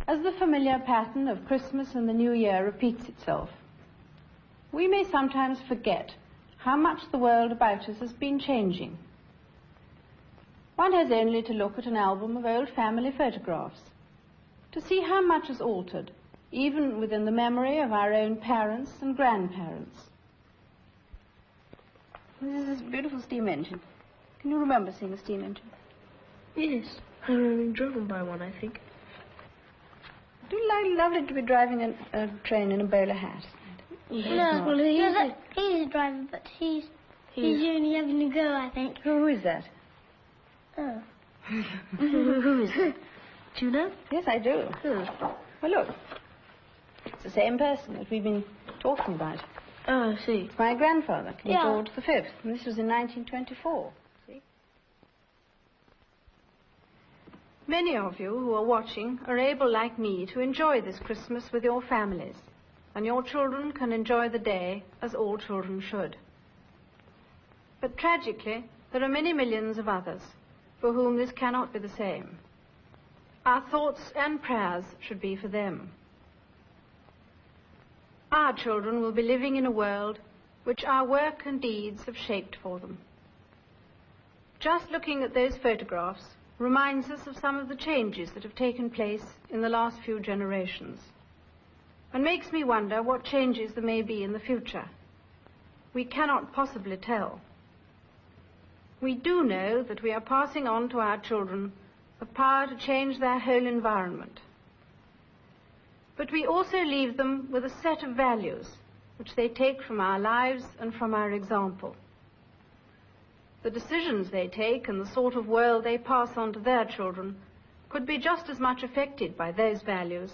As the familiar pattern of Christmas and the New Year repeats itself, we may sometimes forget how much the world about us has been changing. One has only to look at an album of old family photographs to see how much has altered, even within the memory of our own parents and grandparents. This is this beautiful steam engine. Can you remember seeing a steam engine? Yes, I've only driven by one, I think. Do you like lovely to be driving a train in a bowler hat? No, well, he's a driver, but he's only having a go, I think. Who is that? Oh. Who is it? Do you know? Yes, I do. Who? Well, look. It's the same person that we've been talking about. Oh, I see. It's my grandfather, King Yeah. George V, and this was in 1924. See? Many of you who are watching are able, like me, to enjoy this Christmas with your families, and your children can enjoy the day as all children should. But tragically, there are many millions of others for whom this cannot be the same. Our thoughts and prayers should be for them. Our children will be living in a world which our work and deeds have shaped for them. Just looking at those photographs reminds us of some of the changes that have taken place in the last few generations, and makes me wonder what changes there may be in the future. We cannot possibly tell. We do know that we are passing on to our children the power to change their whole environment. But we also leave them with a set of values which they take from our lives and from our example. The decisions they take and the sort of world they pass on to their children could be just as much affected by those values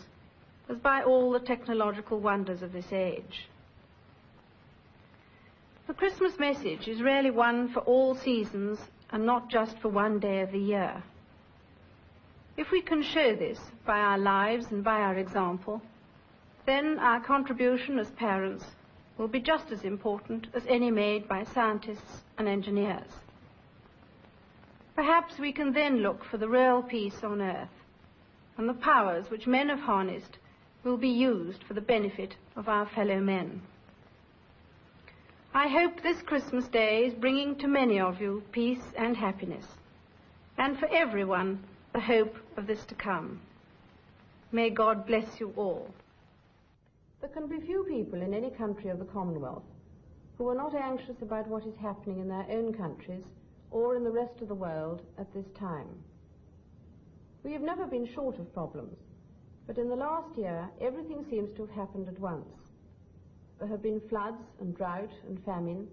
as by all the technological wonders of this age. The Christmas message is really one for all seasons and not just for one day of the year. If we can show this by our lives and by our example, then our contribution as parents will be just as important as any made by scientists and engineers. Perhaps we can then look for the real peace on earth, and the powers which men have harnessed will be used for the benefit of our fellow men. I hope this Christmas Day is bringing to many of you peace and happiness, and for everyone the hope of this to come. May God bless you all. There can be few people in any country of the Commonwealth who are not anxious about what is happening in their own countries or in the rest of the world at this time. We have never been short of problems, but in the last year everything seems to have happened at once. There have been floods and drought and famine.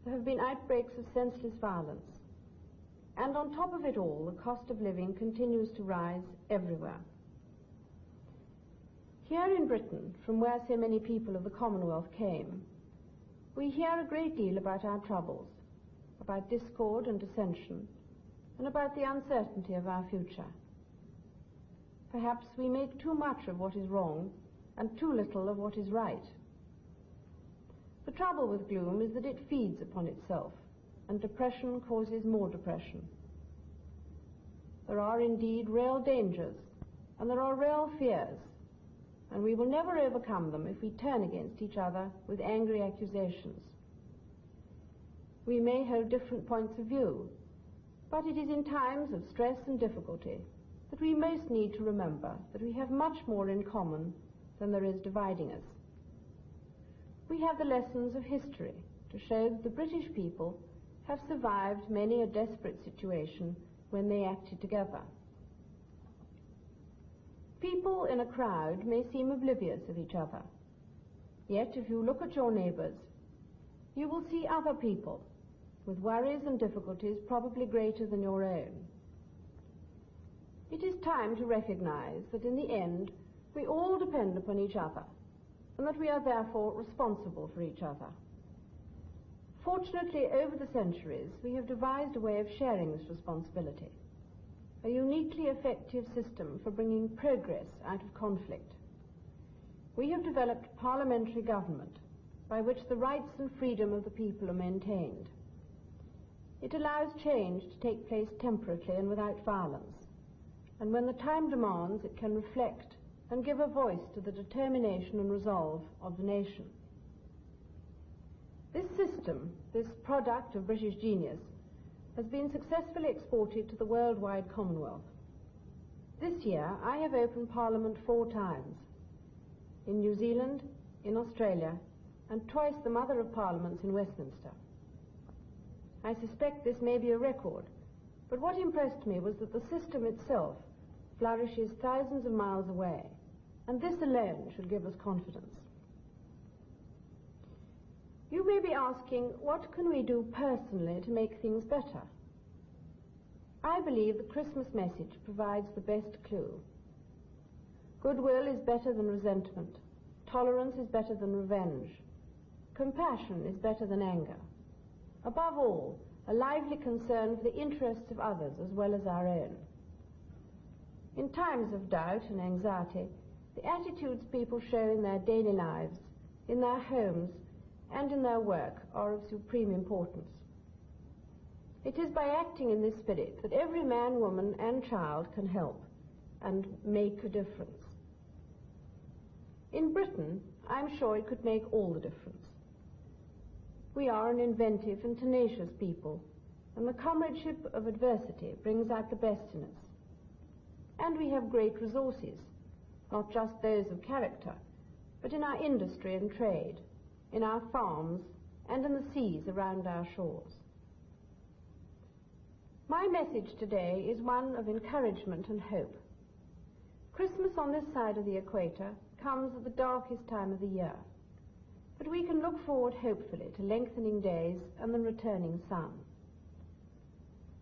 There have been outbreaks of senseless violence. And on top of it all, the cost of living continues to rise everywhere. Here in Britain, from where so many people of the Commonwealth came, we hear a great deal about our troubles, about discord and dissension, and about the uncertainty of our future. Perhaps we make too much of what is wrong and too little of what is right. The trouble with gloom is that it feeds upon itself, and depression causes more depression. There are indeed real dangers, and there are real fears, and we will never overcome them if we turn against each other with angry accusations. We may hold different points of view, but it is in times of stress and difficulty that we most need to remember that we have much more in common than there is dividing us. We have the lessons of history to show that the British people have survived many a desperate situation when they acted together. People in a crowd may seem oblivious of each other, yet if you look at your neighbours, you will see other people with worries and difficulties probably greater than your own. It is time to recognize that in the end we all depend upon each other, and that we are therefore responsible for each other. Fortunately, over the centuries, we have devised a way of sharing this responsibility, a uniquely effective system for bringing progress out of conflict. We have developed parliamentary government, by which the rights and freedom of the people are maintained. It allows change to take place temperately and without violence, and when the time demands, it can reflect and give a voice to the determination and resolve of the nation. This system, this product of British genius, has been successfully exported to the worldwide Commonwealth. This year I have opened Parliament 4 times, in New Zealand, in Australia, and twice the Mother of Parliaments in Westminster. I suspect this may be a record, but what impressed me was that the system itself flourishes thousands of miles away, and this alone should give us confidence. You may be asking, what can we do personally to make things better? I believe the Christmas message provides the best clue. Goodwill is better than resentment. Tolerance is better than revenge. Compassion is better than anger. Above all, a lively concern for the interests of others as well as our own. In times of doubt and anxiety, the attitudes people show in their daily lives, in their homes, and in their work are of supreme importance. It is by acting in this spirit that every man, woman, and child can help and make a difference. In Britain, I'm sure it could make all the difference. We are an inventive and tenacious people, and the comradeship of adversity brings out the best in us. And we have great resources, not just those of character, but in our industry and trade, in our farms, and in the seas around our shores. My message today is one of encouragement and hope. Christmas on this side of the equator comes at the darkest time of the year, but we can look forward hopefully to lengthening days and the returning sun.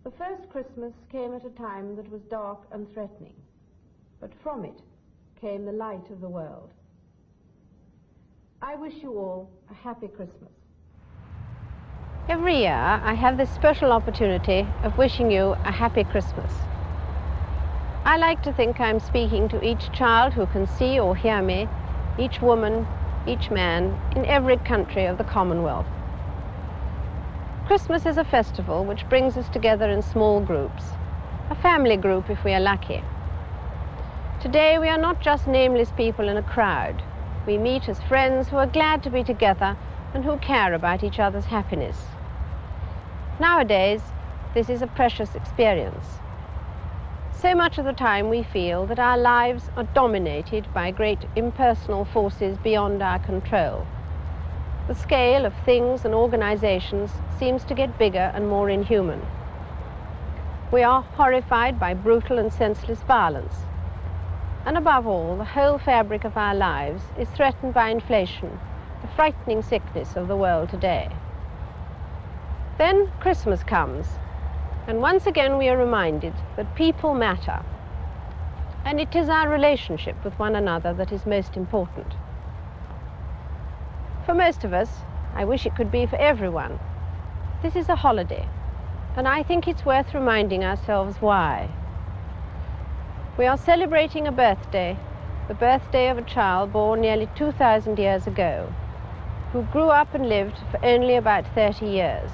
The first Christmas came at a time that was dark and threatening, but from it came the light of the world. I wish you all a happy Christmas. Every year I have this special opportunity of wishing you a happy Christmas. I like to think I'm speaking to each child who can see or hear me, each woman, each man, in every country of the Commonwealth. Christmas is a festival which brings us together in small groups, a family group if we are lucky. Today we are not just nameless people in a crowd. We meet as friends who are glad to be together and who care about each other's happiness. Nowadays, this is a precious experience. So much of the time we feel that our lives are dominated by great impersonal forces beyond our control. The scale of things and organizations seems to get bigger and more inhuman. We are horrified by brutal and senseless violence. And above all, the whole fabric of our lives is threatened by inflation, the frightening sickness of the world today. Then Christmas comes, and once again we are reminded that people matter, and it is our relationship with one another that is most important. For most of us, I wish it could be for everyone, this is a holiday, and I think it's worth reminding ourselves why. We are celebrating a birthday, the birthday of a child born nearly 2,000 years ago, who grew up and lived for only about 30 years.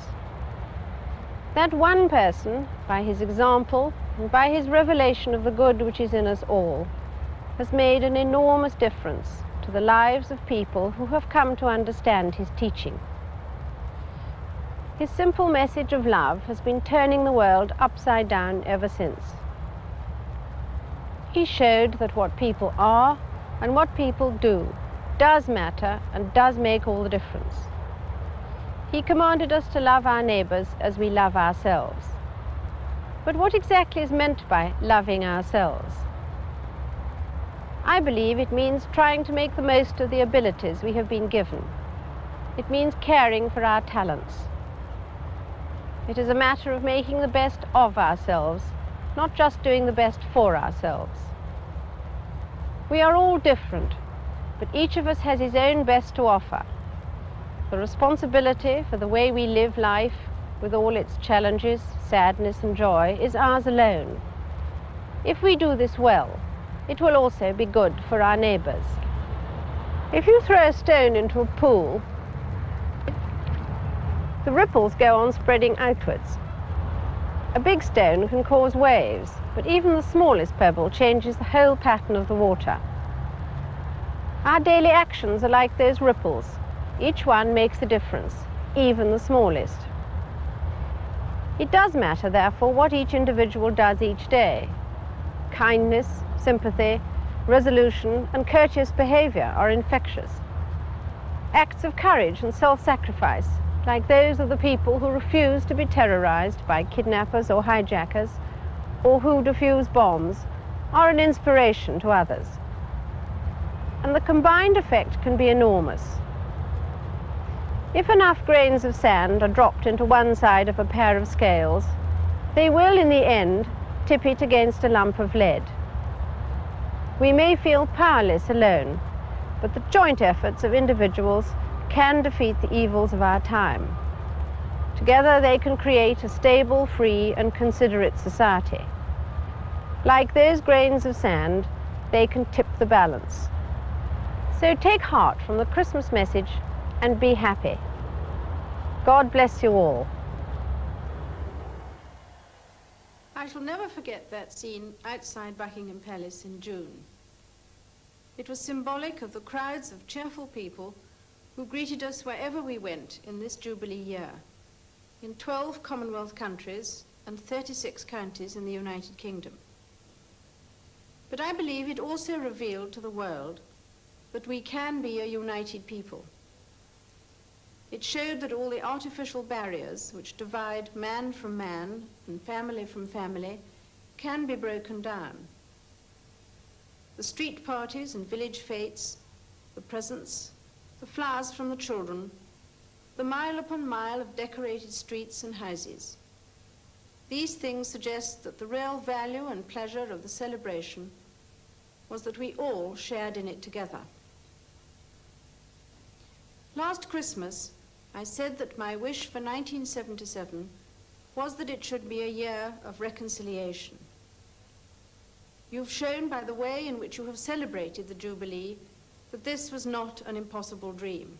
That one person, by his example and by his revelation of the good which is in us all, has made an enormous difference to the lives of people who have come to understand his teaching. His simple message of love has been turning the world upside down ever since. He showed that what people are and what people do does matter and does make all the difference. He commanded us to love our neighbors as we love ourselves. But what exactly is meant by loving ourselves? I believe it means trying to make the most of the abilities we have been given. It means caring for our talents. It is a matter of making the best of ourselves, not just doing the best for ourselves. We are all different, but each of us has his own best to offer. The responsibility for the way we live life, with all its challenges, sadness and joy, is ours alone. If we do this well, it will also be good for our neighbors. If you throw a stone into a pool, the ripples go on spreading outwards. A big stone can cause waves, but even the smallest pebble changes the whole pattern of the water. Our daily actions are like those ripples. Each one makes a difference, even the smallest. It does matter, therefore, what each individual does each day. Kindness, sympathy, resolution, and courteous behavior are infectious. Acts of courage and self-sacrifice, like those of the people who refuse to be terrorized by kidnappers or hijackers, or who defuse bombs, are an inspiration to others. And the combined effect can be enormous. If enough grains of sand are dropped into one side of a pair of scales, they will, in the end, tip it against a lump of lead. We may feel powerless alone, but the joint efforts of individuals can defeat the evils of our time. Together they can create a stable, free, and considerate society. Like those grains of sand, they can tip the balance. So take heart from the Christmas message and be happy. God bless you all. I shall never forget that scene outside Buckingham Palace in June. It was symbolic of the crowds of cheerful people who greeted us wherever we went in this Jubilee year, in 12 Commonwealth countries and 36 counties in the United Kingdom. But I believe it also revealed to the world that we can be a united people. It showed that all the artificial barriers which divide man from man and family from family can be broken down. The street parties and village fetes, the presents, the flowers from the children, the mile upon mile of decorated streets and houses. These things suggest that the real value and pleasure of the celebration was that we all shared in it together. Last Christmas, I said that my wish for 1977 was that it should be a year of reconciliation. You've shown by the way in which you have celebrated the Jubilee that this was not an impossible dream.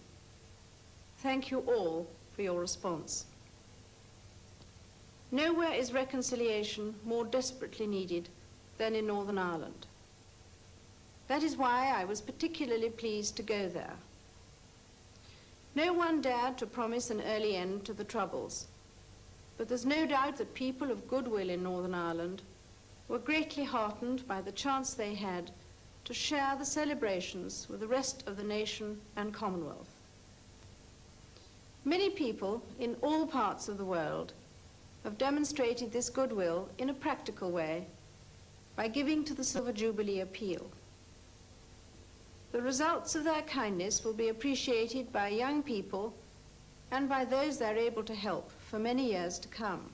Thank you all for your response. Nowhere is reconciliation more desperately needed than in Northern Ireland. That is why I was particularly pleased to go there. No one dared to promise an early end to the Troubles, but there's no doubt that people of goodwill in Northern Ireland were greatly heartened by the chance they had to share the celebrations with the rest of the nation and Commonwealth. Many people in all parts of the world have demonstrated this goodwill in a practical way by giving to the Silver Jubilee appeal. The results of their kindness will be appreciated by young people and by those they're able to help for many years to come.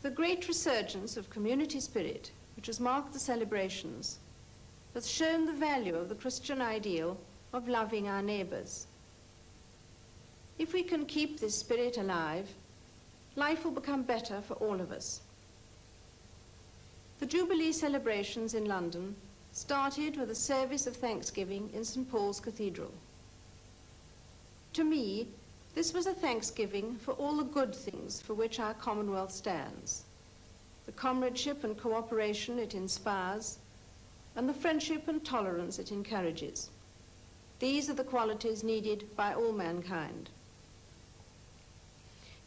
The great resurgence of community spirit which has marked the celebrations has shown the value of the Christian ideal of loving our neighbours. If we can keep this spirit alive, life will become better for all of us. The Jubilee celebrations in London started with a service of thanksgiving in St. Paul's Cathedral. To me, this was a thanksgiving for all the good things for which our Commonwealth stands, the comradeship and cooperation it inspires, and the friendship and tolerance it encourages. These are the qualities needed by all mankind.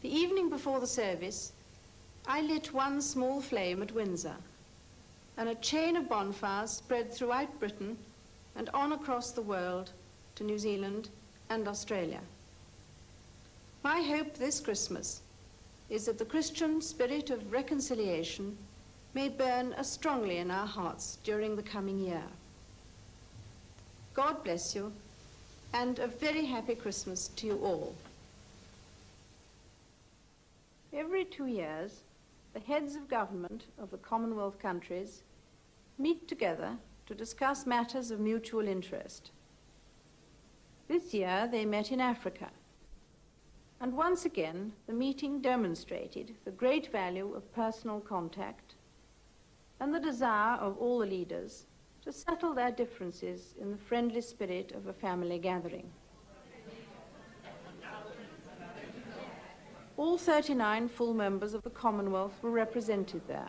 The evening before the service, I lit one small flame at Windsor, and a chain of bonfires spread throughout Britain and on across the world to New Zealand and Australia. My hope this Christmas is that the Christian spirit of reconciliation may burn as strongly in our hearts during the coming year. God bless you, and a very happy Christmas to you all. Every 2 years, the heads of government of the Commonwealth countries meet together to discuss matters of mutual interest. This year they met in Africa, and once again the meeting demonstrated the great value of personal contact and the desire of all the leaders to settle their differences in the friendly spirit of a family gathering. All 39 full members of the Commonwealth were represented there.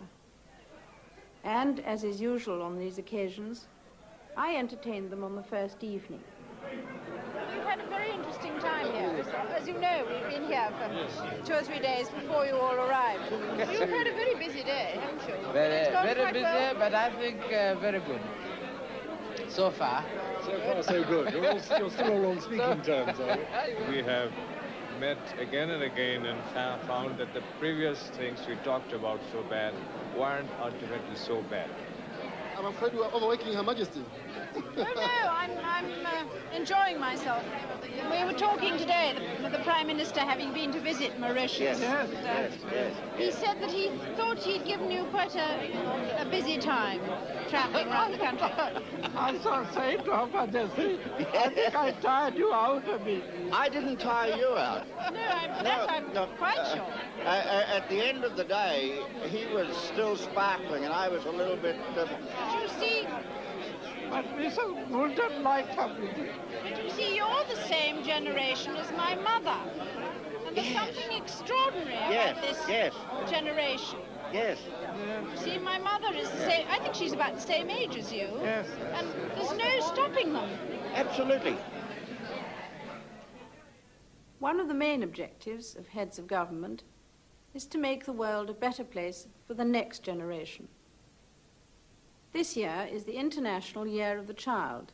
And, as is usual on these occasions, I entertained them on the first evening. We've had a very interesting time here. As you know, we've been here for 2 or 3 days before you all arrived. You've had a very busy day, haven't you? Very busy, well? But I think very good. So far. So far, so good. You're still all on speaking terms, are you? We have met again and again and found that the previous things we talked about so bad weren't ultimately so bad. I'm afraid we are overworking Her Majesty. No, I'm enjoying myself. We were talking today, the Prime Minister having been to visit Mauritius. Yes, yes. He said that he thought he'd given you quite a busy time travelling around the country. I'm so sorry to Her Majesty. I think I tired you out a bit. I didn't tire you out. No, I'm quite sure. At the end of the day, he was still sparkling and I was a little bit... But you see... But Mrs. Woolton liked her visit. But you see, you're the same generation as my mother. And there's something extraordinary about this generation. Yes. See, my mother is the same... I think she's about the same age as you. Yes. And there's no stopping them. Absolutely. One of the main objectives of heads of government is to make the world a better place for the next generation. This year is the International Year of the Child,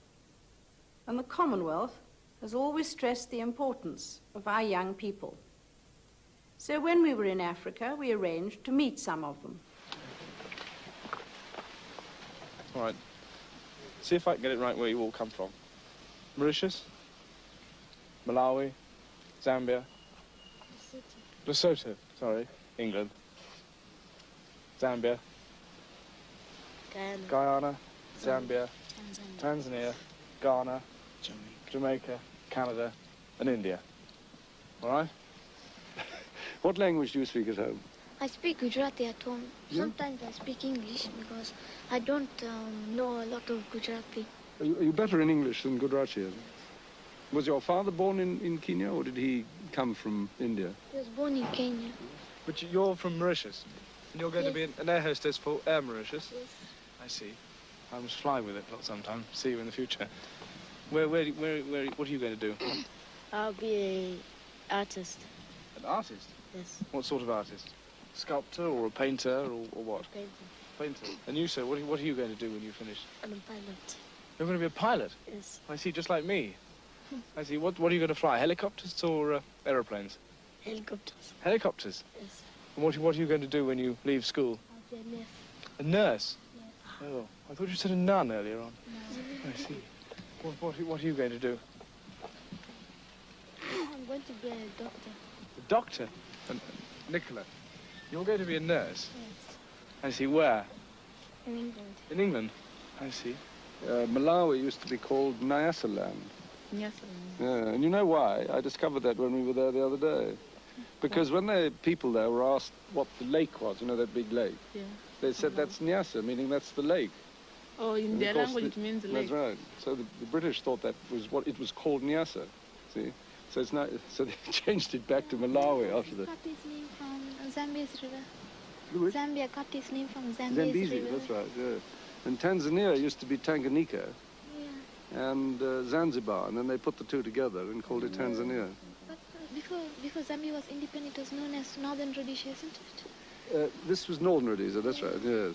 and the Commonwealth has always stressed the importance of our young people. So when we were in Africa, we arranged to meet some of them. All right. See if I can get it right where you all come from. Mauritius? Malawi? Zambia? Lesotho, sorry. England. Zambia. Guyana, Zambia, Tanzania, Ghana, Jamaica, Canada, and India. All right? What language do you speak at home? I speak Gujarati at home. Yeah? Sometimes I speak English because I don't know a lot of Gujarati. Are you better in English than Gujarati? Was your father born in Kenya, or did he come from India? He was born in Kenya. But you're from Mauritius, and you're going to be an air hostess for Air Mauritius? Yes. I see. I must fly with it sometime. See you in the future. What are you going to do? I'll be an artist. An artist? Yes. What sort of artist? Sculptor or a painter or what? Painter. Painter. And you, sir, what are you going to do when you finish? I'm a pilot. You're going to be a pilot? Yes. I see, just like me. I see. What are you going to fly? Helicopters or aeroplanes? Helicopters. Helicopters? Yes. And what are you going to do when you leave school? I'll be a nurse. A nurse? Yes. Oh, I thought you said a nun earlier on. No. I see. What are you going to do? I'm going to be a doctor. A doctor? And Nicola, you're going to be a nurse? Yes. I see. Where? In England. In England? I see. Malawi used to be called Nyasaland. Nyasaland. Yeah, and you know why? I discovered that when we were there the other day. Because when the people there were asked what the lake was, you know, that big lake, Yeah. they said that's Nyasa, meaning that's the lake. Oh, in And their of course language it means lake. That's right. So the British thought that was what it was called Nyasa, see? So it's not, so they changed it back to Malawi after that. Got its name from Zambia's river. Which? Zambia got its name from Zambia's Zambezi, river. that's right, yeah. And Tanzania used to be Tanganyika Yeah. and Zanzibar, and then they put the two together and called it Tanzania. But before Zambia was independent, it was known as Northern Rhodesia, isn't it? This was Northern Rhodesia, that's right, yes.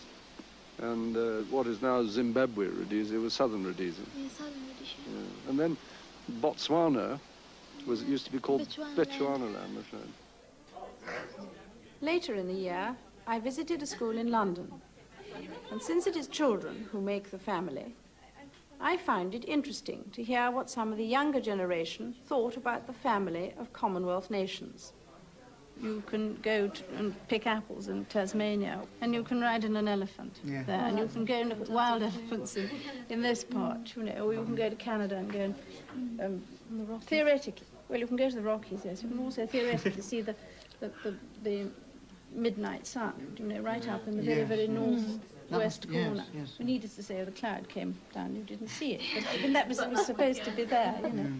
And what is now Zimbabwe Rhodesia was Southern Rhodesia. Yeah, Southern Rhodesia. Yeah. And then Botswana used to be called Bechuanaland. That's right. Later in the year, I visited a school in London. And since it is children who make the family, I found it interesting to hear what some of the younger generation thought about the family of Commonwealth nations. You can go and pick apples in Tasmania, and you can ride in an elephant there, and you can go and look at wild elephants in this part, you know, or you can go to Canada and go and, theoretically, well, you can go to the Rockies, yes, you can also theoretically see the midnight sun, you know, right up in the very, very northwest corner. Yes. Needless to say, the cloud came down, you didn't see it, but I mean, that was supposed to be there, you know.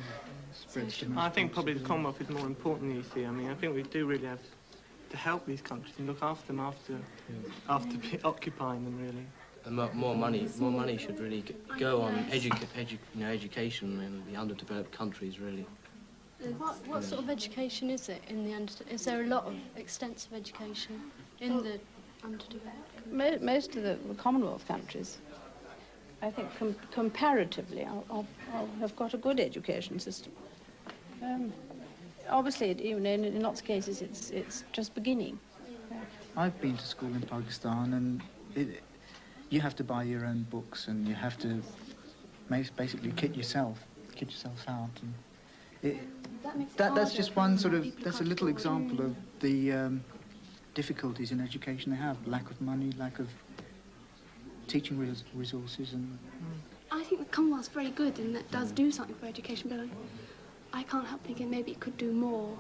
I think probably the Commonwealth is more important, you see. I mean, I think we do really have to help these countries and look after them after occupying them, really. more money should really go on education in the underdeveloped countries, really. What sort of education is it in the is there a lot of extensive education in the underdeveloped? Most of the Commonwealth countries, I think, comparatively, have got a good education system. Obviously, in lots of cases, it's just beginning. I've been to school in Pakistan, and you have to buy your own books, and you have to basically kit yourself out. And that's just one sort of, that's a little example of the difficulties in education they have. Lack of money, lack of teaching resources. And I think the Commonwealth's very good and that does do something for education, but I can't help thinking maybe it could do more.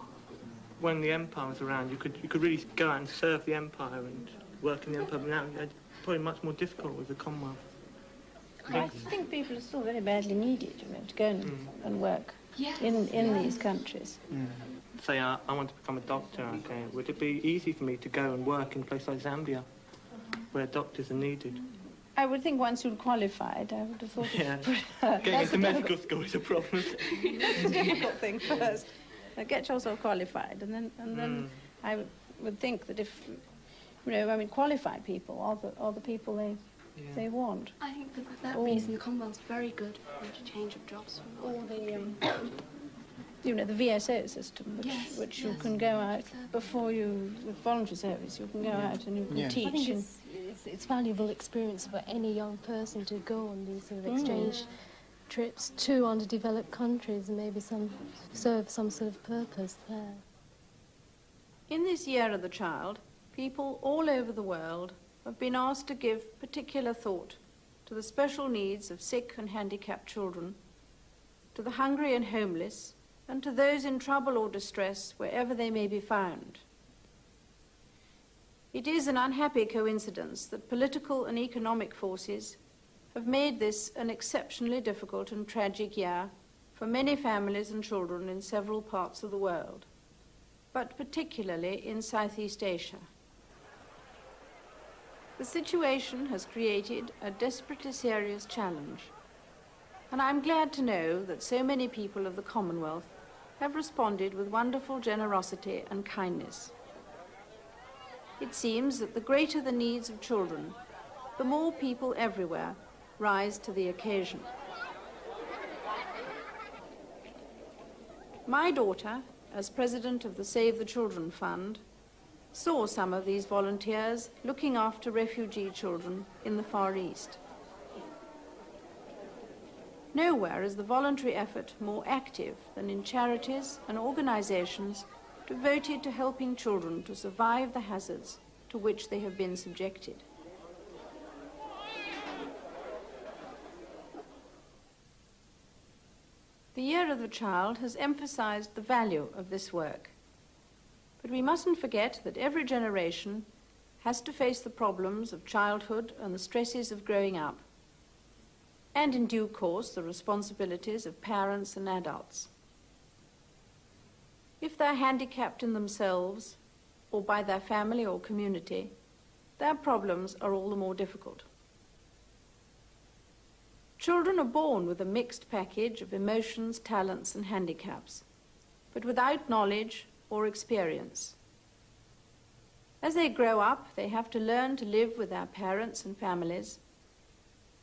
When the Empire was around, you could really go out and serve the Empire and work in the Empire, but now it's probably much more difficult with the Commonwealth. I think people are still very badly needed, to go and work in these countries. Say I want to become a doctor, okay, would it be easy for me to go and work in a place like Zambia, where doctors are needed? I would think once you'd qualified, I would have thought Getting into medical school is a problem. That's the difficult thing first. Get yourself qualified, and then I would think that if, qualified people are the people they want. I think for that reason the Commonwealth's very good for interchange of jobs. Or the VSO system, which you can go out before you, with voluntary service, you can go out and you can teach. I think it's valuable experience for any young person to go on these sort of exchange trips to underdeveloped countries and maybe serve some sort of purpose there. In this Year of the Child, people all over the world have been asked to give particular thought to the special needs of sick and handicapped children, to the hungry and homeless, and to those in trouble or distress wherever they may be found. It is an unhappy coincidence that political and economic forces have made this an exceptionally difficult and tragic year for many families and children in several parts of the world, but particularly in Southeast Asia. The situation has created a desperately serious challenge, and I'm glad to know that so many people of the Commonwealth have responded with wonderful generosity and kindness. It seems that the greater the needs of children, the more people everywhere rise to the occasion. My daughter, as president of the Save the Children Fund, saw some of these volunteers looking after refugee children in the Far East. Nowhere is the voluntary effort more active than in charities and organizations devoted to helping children to survive the hazards to which they have been subjected. The Year of the Child has emphasized the value of this work. But we mustn't forget that every generation has to face the problems of childhood and the stresses of growing up, and in due course the responsibilities of parents and adults. If they're handicapped in themselves, or by their family or community, their problems are all the more difficult. Children are born with a mixed package of emotions, talents, and handicaps, but without knowledge or experience. As they grow up, they have to learn to live with their parents and families,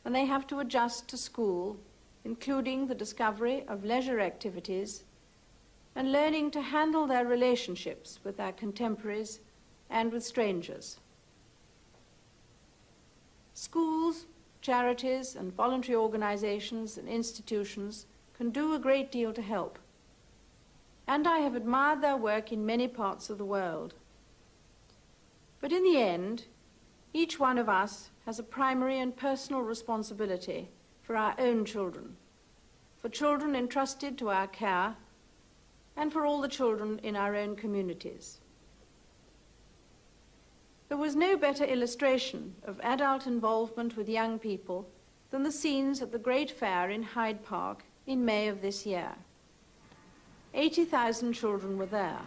and they have to adjust to school, including the discovery of leisure activities and learning to handle their relationships with their contemporaries and with strangers. Schools, charities, and voluntary organizations and institutions can do a great deal to help, and I have admired their work in many parts of the world. But in the end, each one of us has a primary and personal responsibility for our own children, for children entrusted to our care, and for all the children in our own communities. There was no better illustration of adult involvement with young people than the scenes at the Great Fair in Hyde Park in May of this year. 80,000 children were there.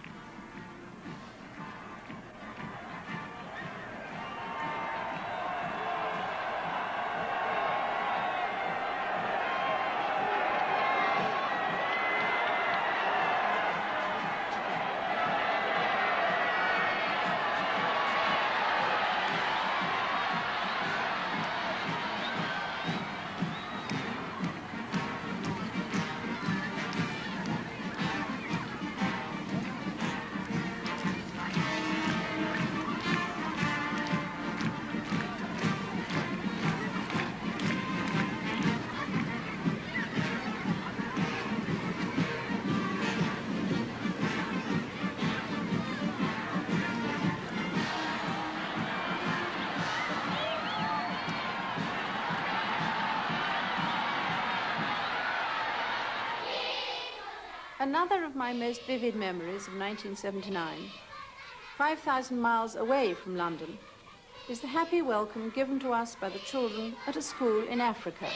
another of my most vivid memories of 1979, 5,000 miles away from London, is the happy welcome given to us by the children at a school in Africa.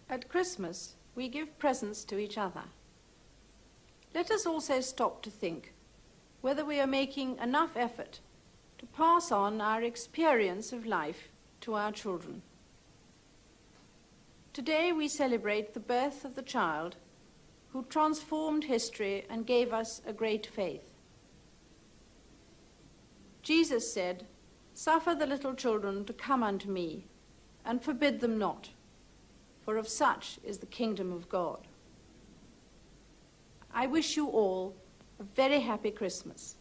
At Christmas, we give presents to each other. Let us also stop to think whether we are making enough effort to pass on our experience of life to our children. Today we celebrate the birth of the child who transformed history and gave us a great faith. Jesus said, "Suffer the little children to come unto me, and forbid them not, for of such is the kingdom of God." I wish you all a very happy Christmas.